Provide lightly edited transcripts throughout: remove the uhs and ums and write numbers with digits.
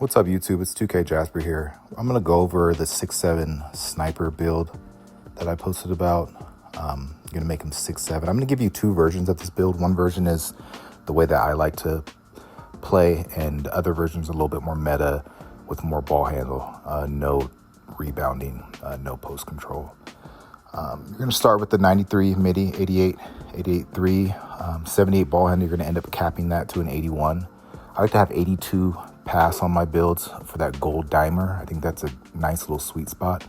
What's up YouTube, it's 2K Jasper here. I'm going to go over the 6'7 sniper build that I posted about. I'm going to make him 6'7. I'm going to give you two versions of this build. One version is the way that I like to play, and the other version is a little bit more meta with more ball handle, no rebounding, no post control. You're going to start with the 93 midi, 88, 88.3, 78 ball handle. You're going to end up capping that to an 81. I like to have 82 pass on my builds for that gold dimer. I think that's a nice little sweet spot.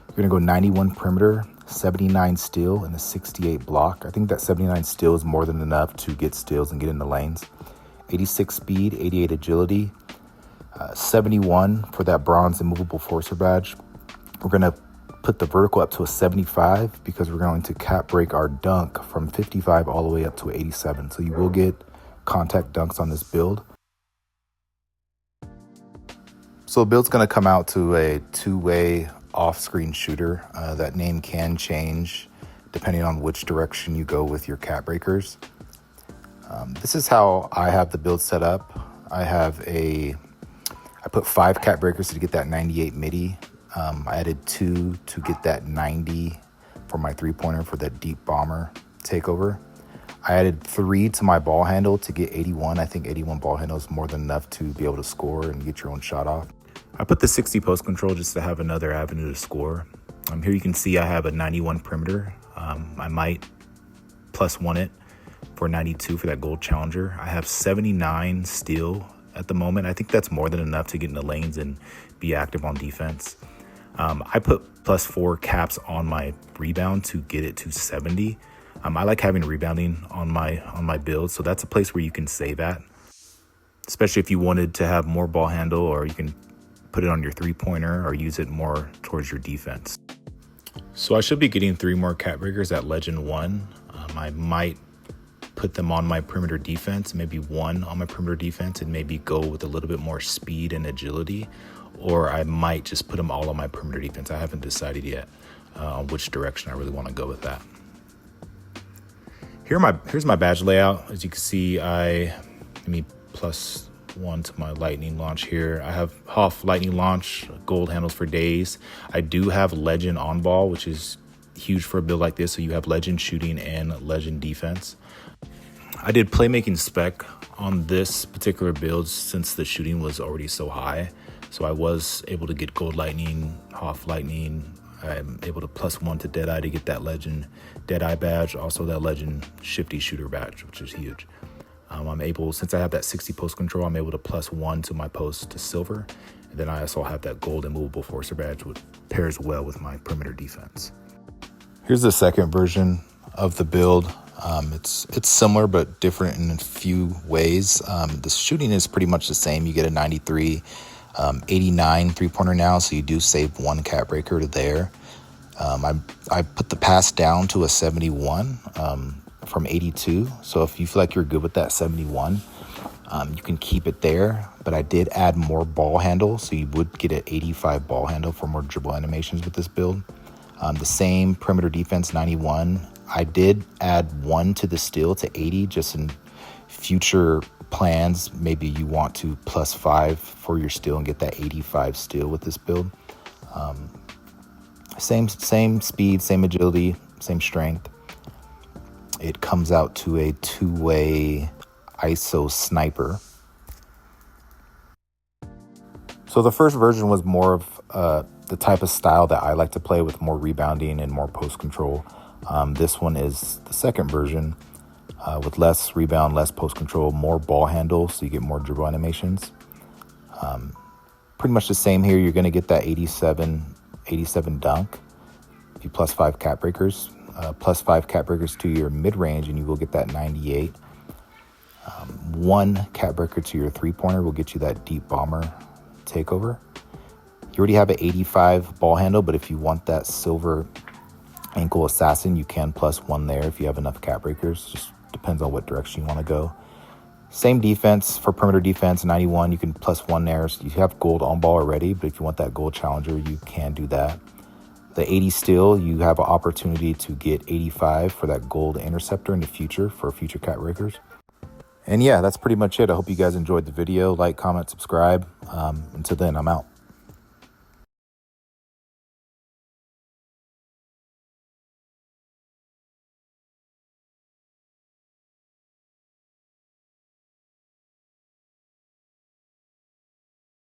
You're going to go 91 perimeter, 79 steal, and a 68 block. I think that 79 steal is more than enough to get steals and get in the lanes. 86 speed, 88 agility, 71 for that bronze immovable forcer badge. We're going to put the vertical up to a 75 because we're going to cap break our dunk from 55 all the way up to 87. So you will get contact dunks on this build. So the build's going to come out to a two-way off-screen shooter. That name can change depending on which direction you go with your cap breakers. This is how I have the build set up. I put 5 cap breakers to get that 98 midi. I added 2 to get that 90 for my three-pointer for that deep bomber takeover. I added 3 to my ball handle to get 81. I think 81 ball handle is more than enough to be able to score and get your own shot off. I put the 60 post control just to have another avenue to score. Here you can see I have a 91 perimeter. I might +1 it for 92 for that gold challenger. I have 79 steal at the moment. I think that's more than enough to get in the lanes and be active on defense. I put +4 caps on my rebound to get it to 70. I like having rebounding on my build, so that's a place where you can save at, especially if you wanted to have more ball handle, or you can put it on your three-pointer or use it more towards your defense. So I should be getting 3 more cap breakers at Legend 1. I might put them on my perimeter defense, maybe 1 on my perimeter defense, and maybe go with a little bit more speed and agility, or I might just put them all on my perimeter defense. I haven't decided yet on which direction I really want to go with that. Here's my badge layout. As you can see, +1 to my lightning launch here. I have Hoff lightning launch, gold handles for days. I do have legend on ball, which is huge for a build like this. So you have legend shooting and legend defense. I did playmaking spec on this particular build since the shooting was already so high. So I was able to get gold lightning, Hoff lightning. I'm able to +1 to Deadeye to get that legend Deadeye badge. Also that legend shifty shooter badge, which is huge. I'm able, since I have that 60 post control, I'm able to +1 to my post to silver. And then I also have that gold immovable forcer badge, which pairs well with my perimeter defense. Here's the second version of the build. It's similar but different in a few ways. The shooting is pretty much the same. You get a 93, 89 three-pointer now, so you do save 1 cap breaker there. I put the pass down to a 71 from 82. So if you feel like you're good with that 71, you can keep it there. But I did add more ball handle, so you would get an 85 ball handle for more dribble animations with this build. The same perimeter defense, 91. I did add 1 to the steal to 80, just in future plans. Maybe you want to +5 for your steal and get that 85 steal with this build. Same speed, same agility, same strength. It comes out to a 2-way ISO sniper. So the first version was more of the type of style that I like to play, with more rebounding and more post control. This one is the second version with less rebound, less post control, more ball handle, so you get more dribble animations. Pretty much the same here. You're going to get that 87 dunk if you +5 cap breakers. +5 cap breakers to your mid-range, and you will get that 98. 1 cap breaker to your three-pointer will get you that deep bomber takeover. You already have an 85 ball handle, but if you want that silver ankle assassin, you can +1 there if you have enough cap breakers. Just depends on what direction you want to go. Same defense for perimeter defense, 91. You can +1 there. So you have gold on ball already, but if you want that gold challenger, you can do that. The 80 steal, you have an opportunity to get 85 for that gold interceptor in the future for future cap breakers. And yeah, that's pretty much it. I hope you guys enjoyed the video. Like, comment, subscribe. Until then, I'm out.